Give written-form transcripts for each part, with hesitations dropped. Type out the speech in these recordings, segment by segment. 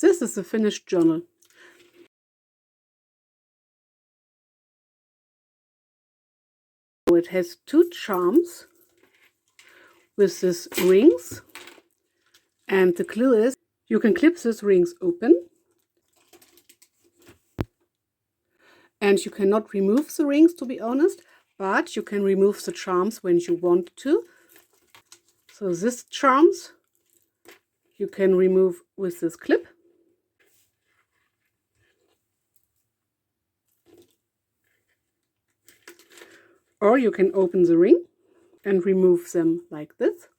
This is the finished journal. It has two charms with these rings, and the clue is you can clip these rings open and you cannot remove the rings, to be honest, but you can remove the charms when you want to. So these charms you can remove with this clip. Or you can open the ring and remove them like this.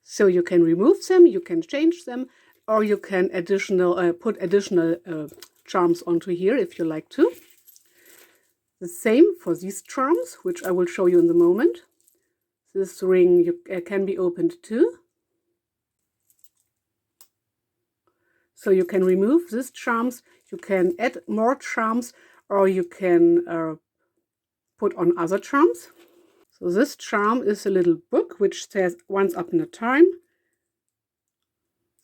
So you can remove them, you can change them, or you can put additional charms onto here if you like to. The same for these charms, which I will show you in a moment. This ring can be opened too. So you can remove these charms, you can add more charms, or you can put on other charms. So this charm is a little book which says Once Upon a Time.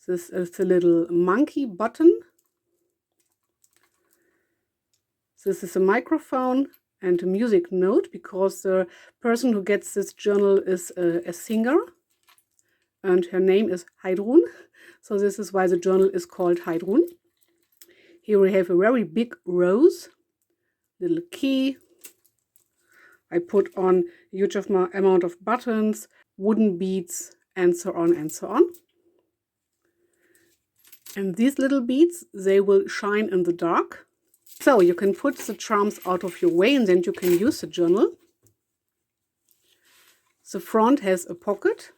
This is a little monkey button. This is a microphone and a music note, because the person who gets this journal is a singer and her name is HEIDRUN. So this is why the journal is called HEIDRUN. Here we have a very big rose, little key. I put on a huge amount of buttons, wooden beads, and so on and so on. And these little beads, they will shine in the dark. So you can put the charms out of your way and then you can use the journal. The front has a pocket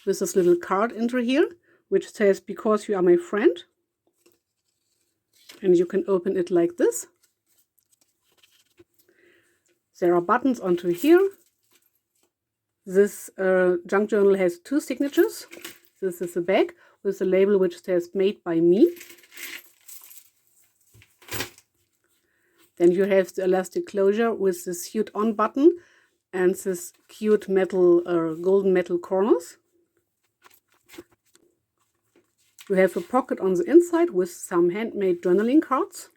with this little card into here, which says, "Because you are my friend." And you can open it like this. There are buttons onto here. This junk journal has two signatures. This is the back with a label which says "Made by me." Then you have the elastic closure with this sewed on button and this cute metal, golden metal corners. You have a pocket on the inside with some handmade journaling cards.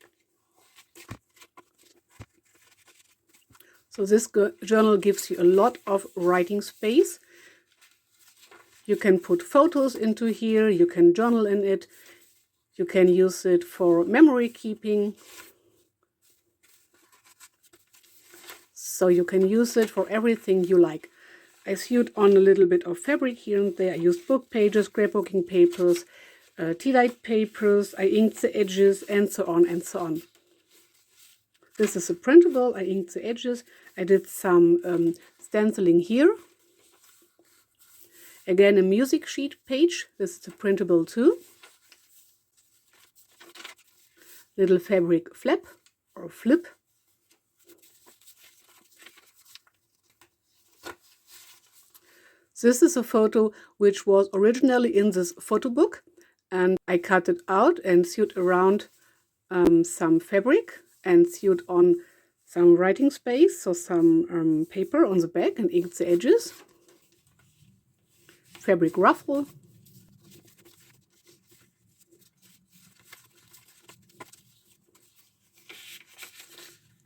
So this journal gives you a lot of writing space. You can put photos into here, you can journal in it, you can use it for memory keeping. So you can use it for everything you like. I sewed on a little bit of fabric here and there. I used book pages, scrapbooking papers, tea-dyed papers, I inked the edges, and so on and so on. This is a printable, I inked the edges. I did some stenciling here. Again, a music sheet page. This is a printable too. Little fabric flap or flip. This is a photo which was originally in this photo book, and I cut it out and sewed around some fabric and sewed on some writing space, so some paper on the back, and inked the edges. Fabric ruffle.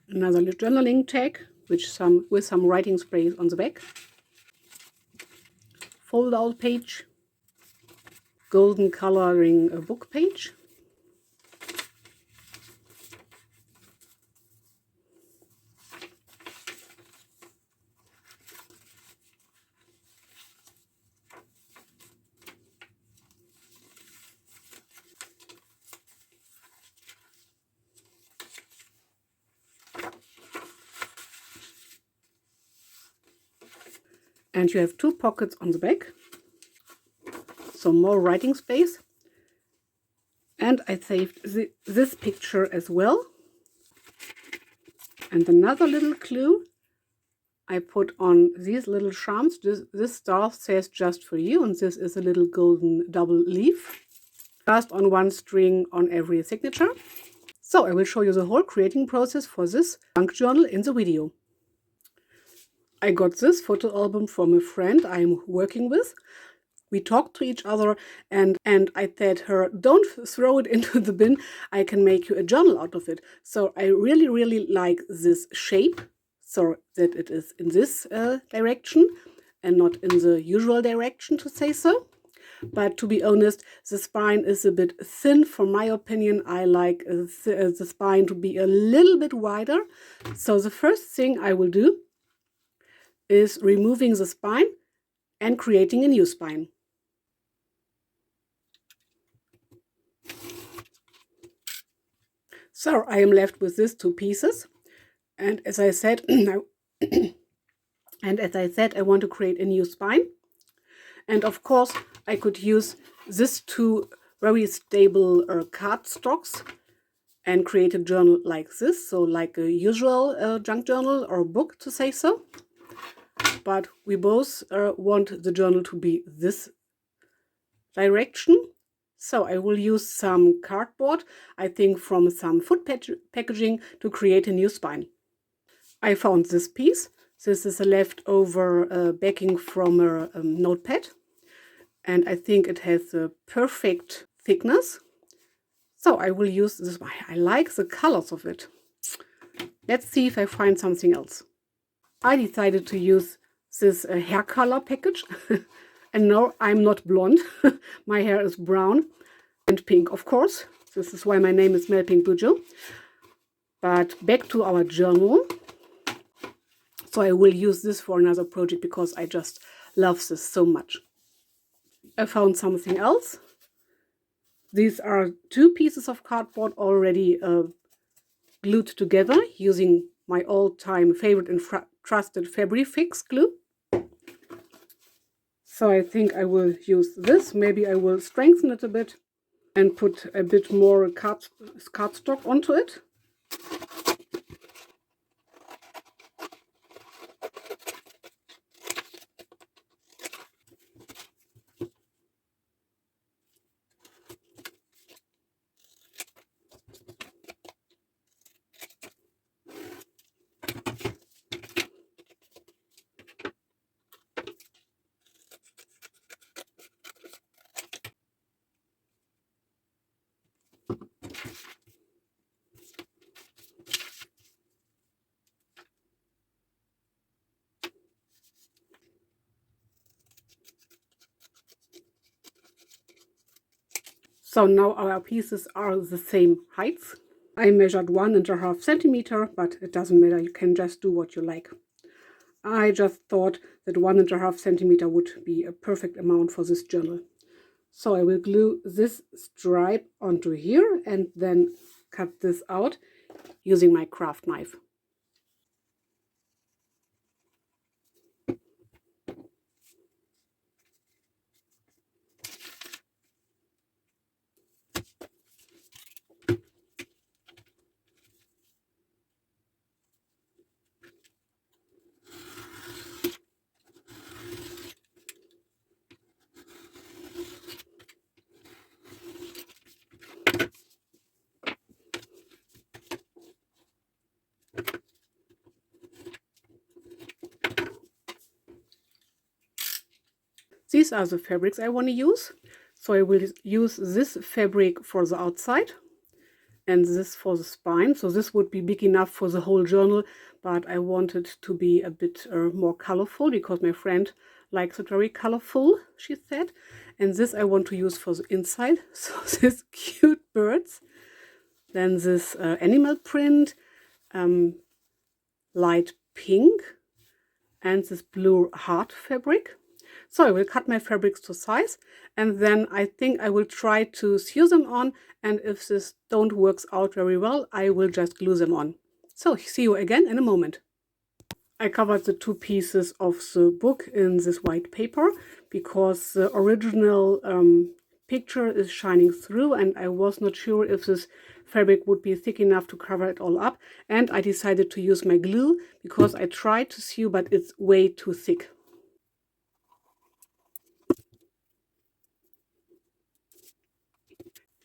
Another journaling tag with some writing space on the back. Fold out page. Golden coloring book page. And you have two pockets on the back, so more writing space. And I saved this picture as well. And another little clue, I put on these little charms. This star says "Just for you," and this is a little golden double leaf, just on one string on every signature. So I will show you the whole creating process for this junk journal in the video. I got this photo album from a friend I'm working with. we talked to each other, and I said her, don't throw it into the bin, I can make you a journal out of it. So I really like this shape, so that it is in this direction and not in the usual direction, to say so. But to be honest, the spine is a bit thin for my opinion. I like the spine to be a little bit wider. So the first thing I will do is removing the spine and creating a new spine. So I am left with these two pieces. And as I said, I want to create a new spine. And of course, I could use these two very stable cardstocks and create a journal like this, so like a usual junk journal or book, to say so. But we both want the journal to be this direction. So I will use some cardboard, I think from some food packaging, to create a new spine. I found this piece. This is a leftover backing from a notepad. And I think it has a perfect thickness. So I will use this one. I like the colors of it. Let's see if I find something else. I decided to use this hair color package. And no, I'm not blonde. My hair is brown and pink, of course. This is why my name is MelPinkBuJo. But back to our journal. So I will use this for another project because I just love this so much. I found something else. These are two pieces of cardboard already glued together using my all-time favorite and trusted Fix glue. So I think I will use this. Maybe I will strengthen it a bit and put a bit more cardstock onto it. So now our pieces are the same heights. I measured 1.5 centimeter, but it doesn't matter, you can just do what you like. I just thought that 1.5 centimeter would be a perfect amount for this journal. So I will glue this stripe onto here and then cut this out using my craft knife. These are the fabrics I want to use. So I will use this fabric for the outside and this for the spine. So this would be big enough for the whole journal, but I want it to be a bit more colorful because my friend likes it very colorful, she said. And this I want to use for the inside. So these cute birds. Then this animal print, light pink, and this blue heart fabric. So I will cut my fabrics to size, and then I think I will try to sew them on, and if this don't works out very well, I will just glue them on. So see you again in a moment. I covered the two pieces of the book in this white paper because the original picture is shining through, and I was not sure if this fabric would be thick enough to cover it all up, and I decided to use my glue because I tried to sew, but it's way too thick.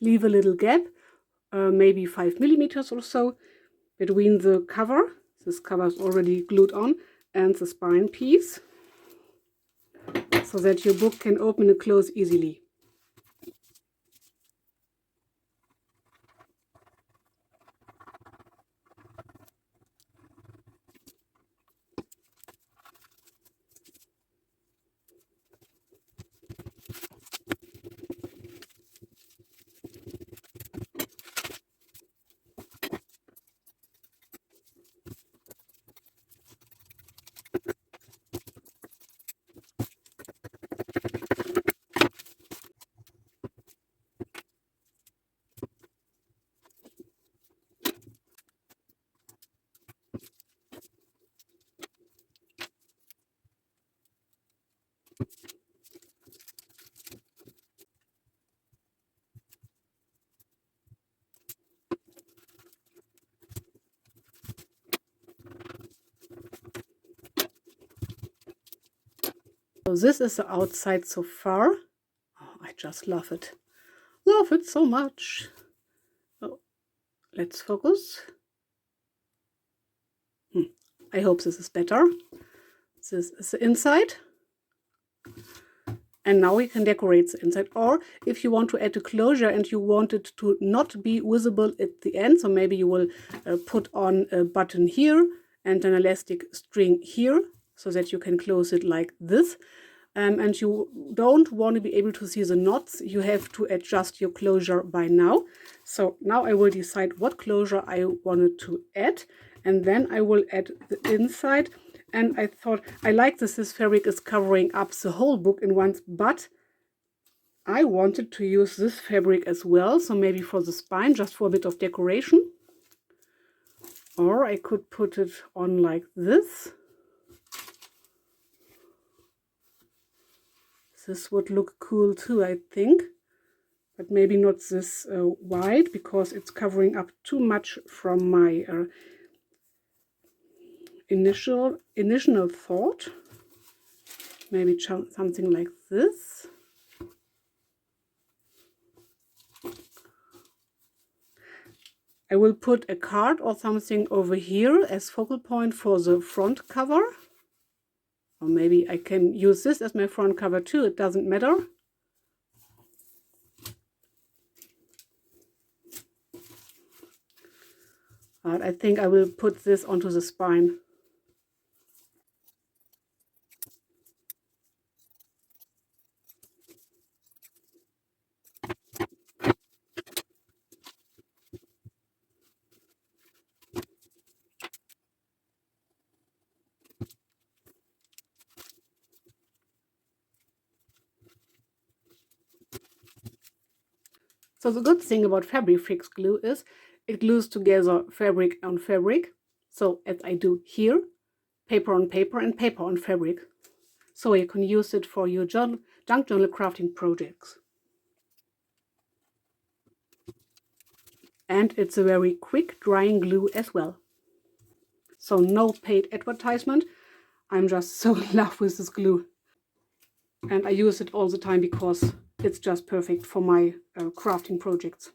Leave a little gap, maybe 5 millimeters or so, between the cover, this cover is already glued on, and the spine piece. so that your book can open and close easily. So this is the outside so far. Oh, I just love it. Love it so much. Oh, let's focus. I hope this is better. This is the inside. And now we can decorate the inside. Or if you want to add a closure and you want it to not be visible at the end, so maybe you will put on a button here and an elastic string here, so that you can close it like this. And you don't want to be able to see the knots. You have to adjust your closure by now. So now I will decide what closure I wanted to add, and then I will add the inside. And I thought, I like this fabric is covering up the whole book in once, but I wanted to use this fabric as well, so maybe for the spine, just for a bit of decoration. Or I could put it on like this. This would look cool too, I think, but maybe not this wide, because it's covering up too much from my initial thought. Maybe something like this. I will put a card or something over here as focal point for the front cover. Or maybe I can use this as my front cover too, it doesn't matter. But I think I will put this onto the spine. So the good thing about fabric fix glue is it glues together fabric on fabric. So as I do here, paper on paper and paper on fabric. So you can use it for your junk journal crafting projects. And it's a very quick drying glue as well. So no paid advertisement. I'm just so in love with this glue. And I use it all the time because it's just perfect for my crafting projects.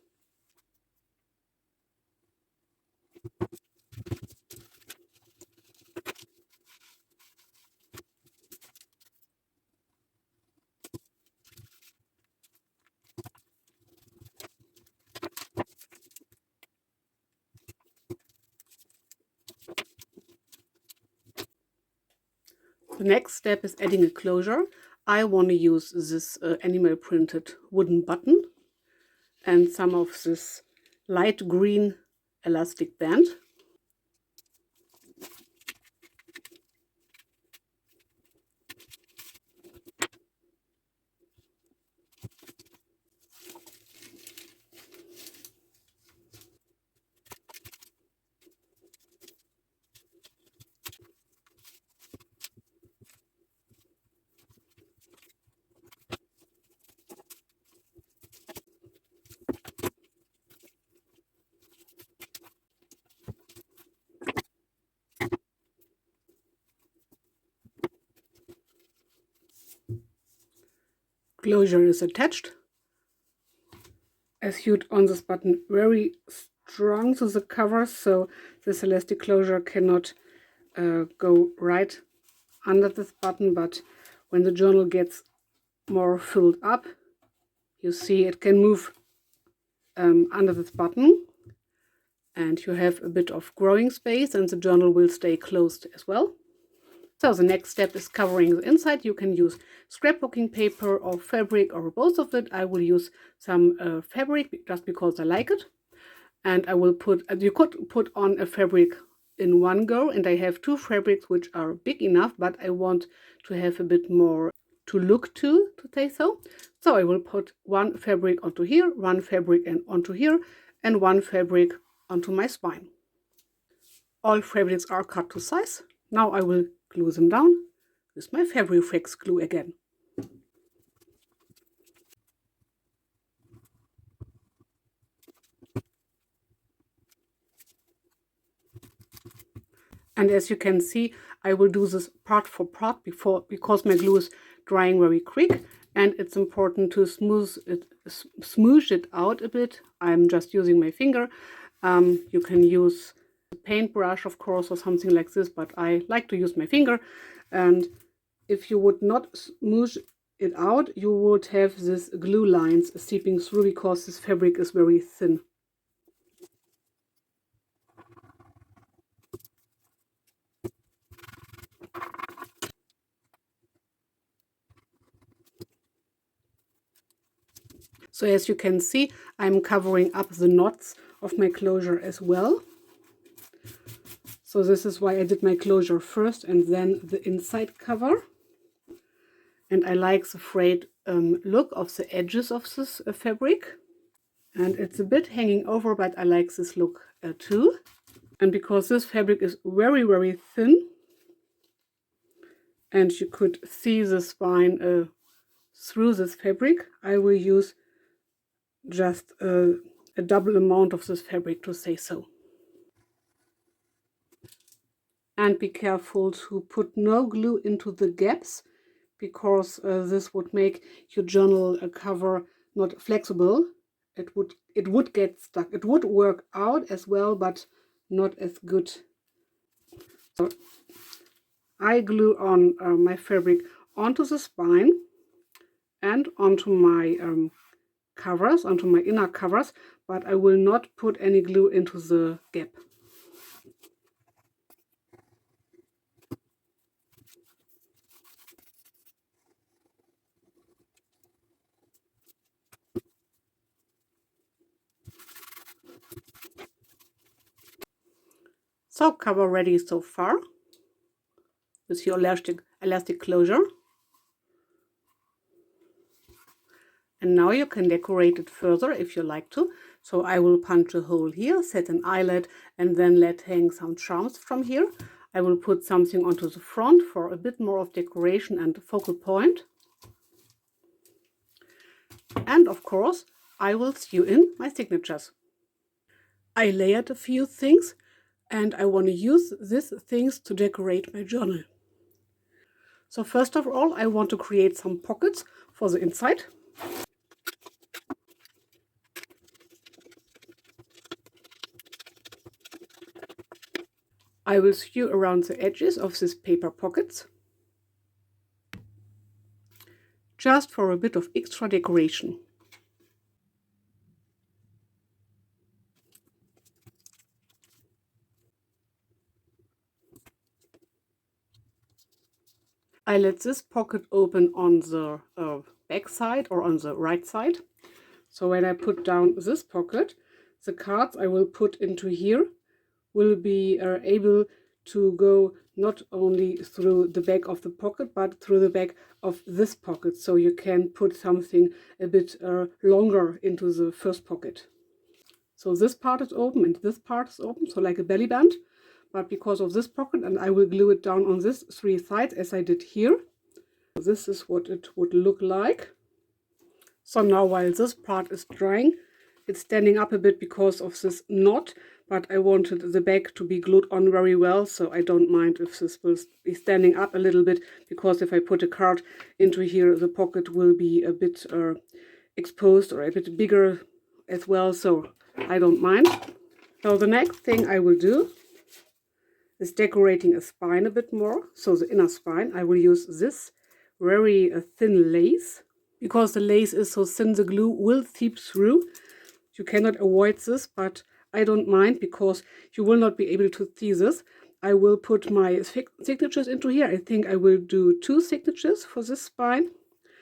The next step is adding a closure. I want to use this animal printed wooden button and some of this light green elastic band. Closure is attached. I sewed on this button very strong to the cover, so this elastic closure cannot go right under this button, but when the journal gets more filled up, you see it can move under this button, and you have a bit of growing space, and the journal will stay closed as well. So the next step is covering the inside. You can use scrapbooking paper or fabric or both of it. I will use some fabric just because I like it. And I will put, you could put on a fabric in one go, and I have two fabrics which are big enough, but I want to have a bit more to look to say so. So I will put one fabric onto here, one fabric and onto here, and one fabric onto my spine. All fabrics are cut to size. Now I will glue them down with my Fabriflex glue again. And as you can see, I will do this part for part because my glue is drying very quick, and it's important to smoosh it out a bit. I'm just using my finger. You can use a paintbrush, of course, or something like this, but I like to use my finger. And if you would not smoosh it out, you would have these glue lines seeping through because this fabric is very thin. So as you can see, I'm covering up the knots of my closure as well. So this is why I did my closure first and then the inside cover. And I like the frayed look of the edges of this fabric. And it's a bit hanging over, but I like this look too. And because this fabric is very, very thin, and you could see the spine through this fabric, I will use just a double amount of this fabric, to say so. And be careful to put no glue into the gaps, because this would make your journal cover not flexible. It would get stuck. It would work out as well, but not as good. So I glue on my fabric onto the spine and onto my covers, onto my inner covers, but I will not put any glue into the gap. So cover ready so far with your elastic closure. And now you can decorate it further if you like to. So I will punch a hole here, set an eyelet, and then let hang some charms from here. I will put something onto the front for a bit more of decoration and focal point. And of course, I will sew in my signatures. I layered a few things, and I want to use these things to decorate my journal. So first of all, I want to create some pockets for the inside. I will sew around the edges of these paper pockets, just for a bit of extra decoration. I let this pocket open on the back side or on the right side. So when I put down this pocket, the cards I will put into here will be able to go not only through the back of the pocket, but through the back of this pocket. So you can put something a bit longer into the first pocket. So this part is open and this part is open, so like a belly band. But because of this pocket, and I will glue it down on this three sides as I did here. This is what it would look like. So now while this part is drying, it's standing up a bit because of this knot, but I wanted the back to be glued on very well, so I don't mind if this will be standing up a little bit, because if I put a card into here, the pocket will be a bit exposed or a bit bigger as well, so I don't mind. So the next thing I will do is decorating a spine a bit more. So the inner spine, I will use this very thin lace. Because the lace is so thin, the glue will seep through. You cannot avoid this, but I don't mind because you will not be able to see this. I will put my signatures into here. I think I will do 2 signatures for this spine,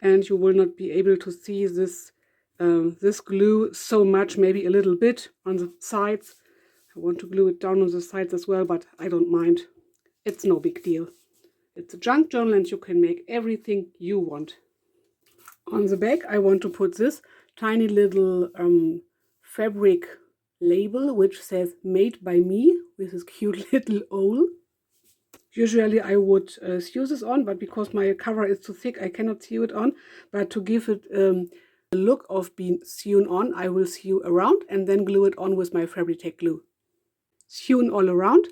and you will not be able to see this this glue so much, maybe a little bit on the sides. I want to glue it down on the sides as well, but I don't mind. It's no big deal. It's a junk journal and you can make everything you want. On the back I want to put this tiny little fabric label which says made by me with this cute little owl. Usually I would sew this on, but because my cover is too thick I cannot sew it on. But to give it the look of being sewn on, I will sew around and then glue it on with my Fabri-Tac glue. Sewn all around.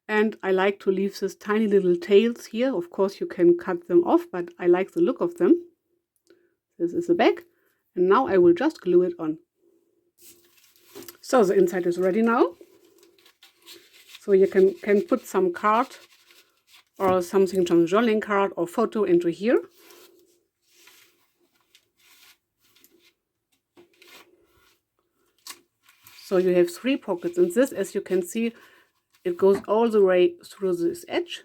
And I like to leave these tiny little tails here. Of course you can cut them off, but I like the look of them. This is the back, and now I will just glue it on. So the inside is ready now. So you can put some card or something, some journaling card or photo into here. So you have 3 pockets in this. As you can see, it goes all the way through this edge.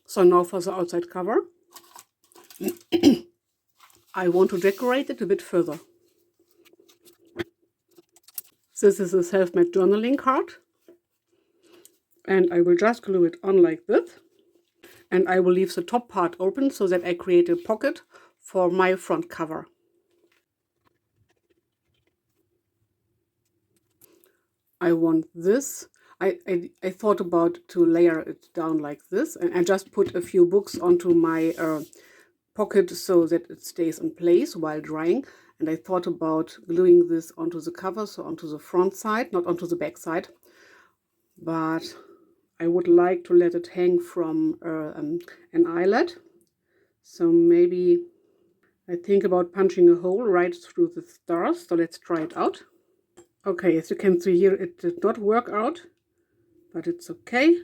So now for the outside cover. I want to decorate it a bit further. This is a self-made journaling card. And I will just glue it on like this. And I will leave the top part open so that I create a pocket for my front cover. I want this. I thought about to layer it down like this, and I just put a few books onto my pocket so that it stays in place while drying. And I thought about gluing this onto the cover, so onto the front side, not onto the back side. But I would like to let it hang from an eyelet. So maybe I think about punching a hole right through the stars. So let's try it out. Okay, as you can see here, it did not work out, but it's okay.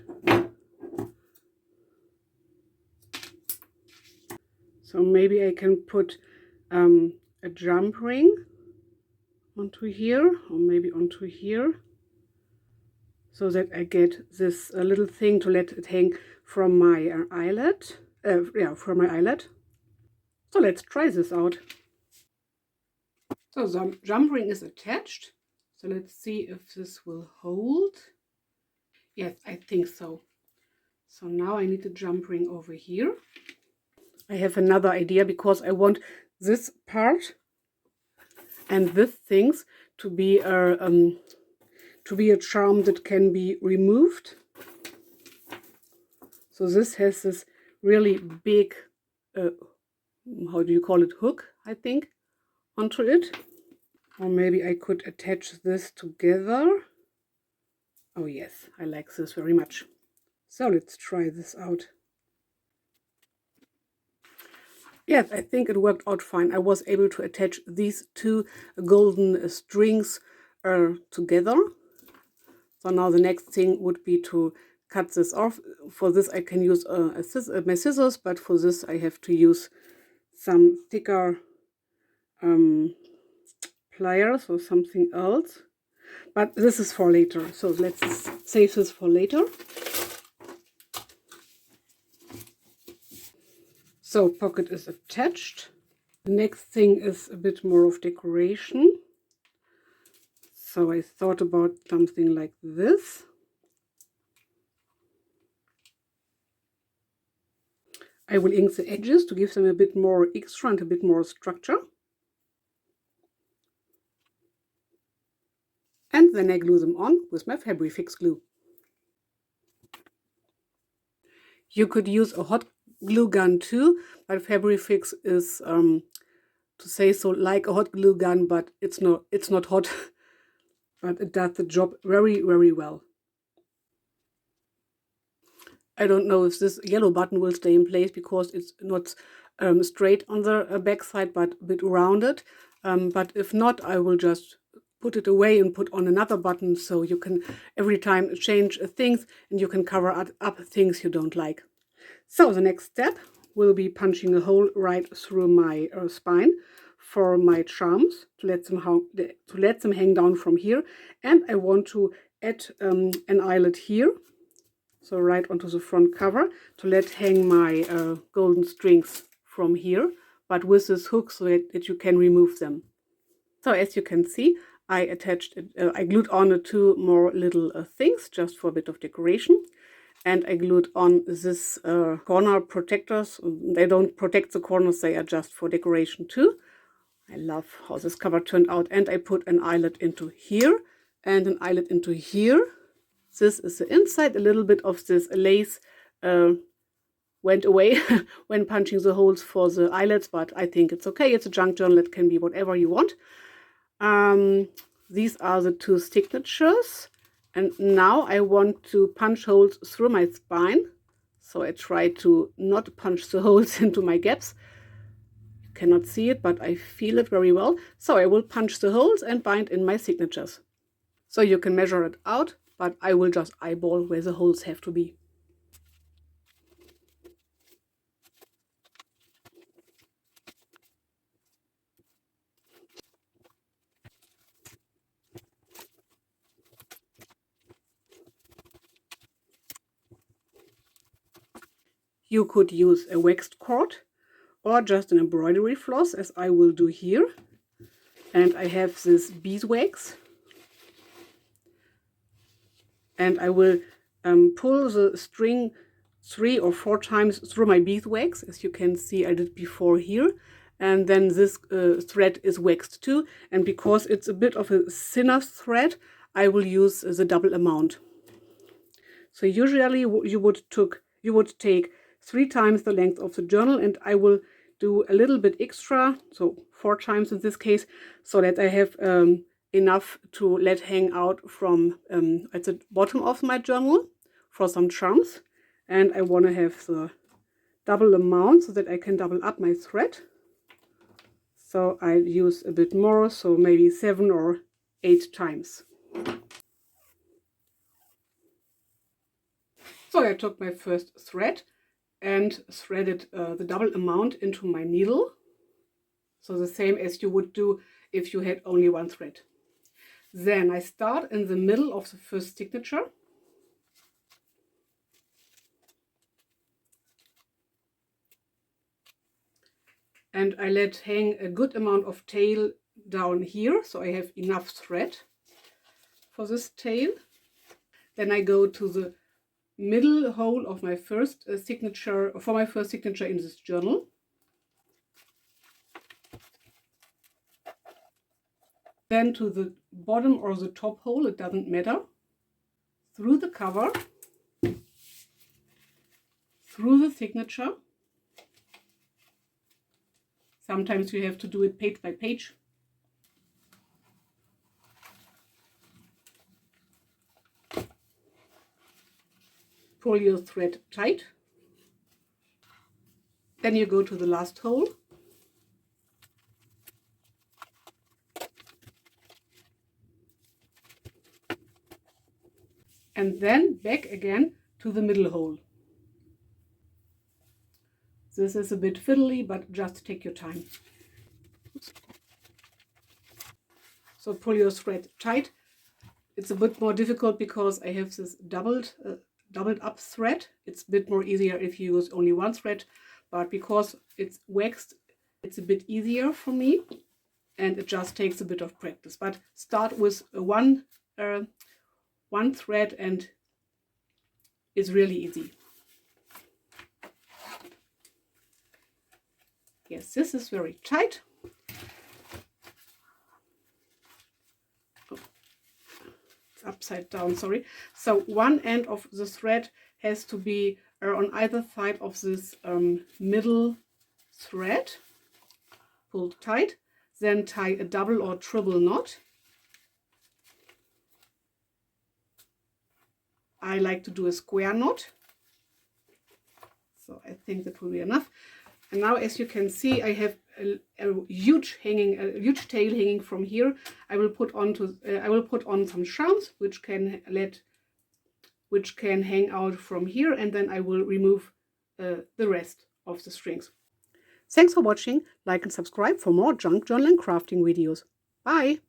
So maybe I can put a jump ring onto here, or maybe onto here, so that I get this little thing to let it hang from my eyelet. From my eyelet. So let's try this out. So the jump ring is attached. So let's see if this will hold. Yes, I think so. So now I need a jump ring over here. I have another idea because I want this part and this things to be a charm that can be removed. So this has this really big, how do you call it, hook, I think, onto it. Or maybe I could attach this together. Oh yes, I like this very much. So let's try this out. Yes, I think it worked out fine. I was able to attach these 2 golden strings together. So now the next thing would be to cut this off. For this I can use my scissors, but for this I have to use some thicker pliers or something else. But this is for later, so let's save this for later. So pocket is attached. The next thing is a bit more of decoration. So I thought about something like this. I will ink the edges to give them a bit more extra and a bit more structure. And then I glue them on with my Fabri-Fix glue. You could use a hot glue gun too, but Fabri-Fix is, to say so, like a hot glue gun, but it's not hot, but it does the job very, very well. I don't know if this yellow button will stay in place because it's not straight on the back side, but a bit rounded. But if not, I will just put it away and put on another button, so you can every time change things and you can cover up things you don't like. So the next step, will be punching a hole right through my spine for my charms to let them hang down from here. And I want to add an eyelet here, so right onto the front cover, to let hang my golden strings from here, but with this hook so that you can remove them. So as you can see, I attached it, I glued on the 2 more little things just for a bit of decoration. And I glued on this corner protectors. They don't protect the corners, they are just for decoration too. I love how this cover turned out. And I put an eyelet into here and an eyelet into here. This is the inside. A little bit of this lace went away when punching the holes for the eyelets, but I think it's okay. It's a junk journal. It can be whatever you want. These are the 2 signatures. And now I want to punch holes through my spine. So I try to not punch the holes into my gaps. You cannot see it, but I feel it very well. So I will punch the holes and bind in my signatures. So you can measure it out, but I will just eyeball where the holes have to be. You could use a waxed cord or just an embroidery floss, as I will do here. And I have this beeswax. And I will pull the string 3 or 4 times through my beeswax. As you can see, I did before here. And then this thread is waxed too. And because it's a bit of a thinner thread, I will use the double amount. So usually you would take 3 times the length of the journal, and I will do a little bit extra, so 4 times in this case, so that I have enough to let hang out from at the bottom of my journal for some charms. And I want to have the double amount so that I can double up my thread. So I use a bit more, so maybe 7 or 8 times. So I took my first thread and threaded the double amount into my needle. So the same as you would do if you had only 1 thread. Then I start in the middle of the first signature. And I let hang a good amount of tail down here, so I have enough thread for this tail. Then I go to the middle hole of my first signature, for my first signature in this journal. Then to the bottom or the top hole, it doesn't matter. Through the cover, through the signature. Sometimes you have to do it page by page. Pull your thread tight. Then you go to the last hole. And then back again to the middle hole. This is a bit fiddly, but just take your time. So pull your thread tight. It's a bit more difficult because I have this doubled up thread. It's a bit more easier if you use only 1 thread, but because it's waxed, it's a bit easier for me, and it just takes a bit of practice. But start with one thread and it's really easy. Yes, this is very tight. Oh, it's upside down, sorry. So one end of the thread has to be on either side of this middle thread, pulled tight, then tie a double or triple knot. I like to do a square knot, so I think that will be enough. And now, as you can see, I have a huge tail hanging from here. I will put on some charms which can hang out from here, and then I will remove the rest of the strings. Thanks for watching. Like and subscribe for more junk journal and crafting videos. Bye!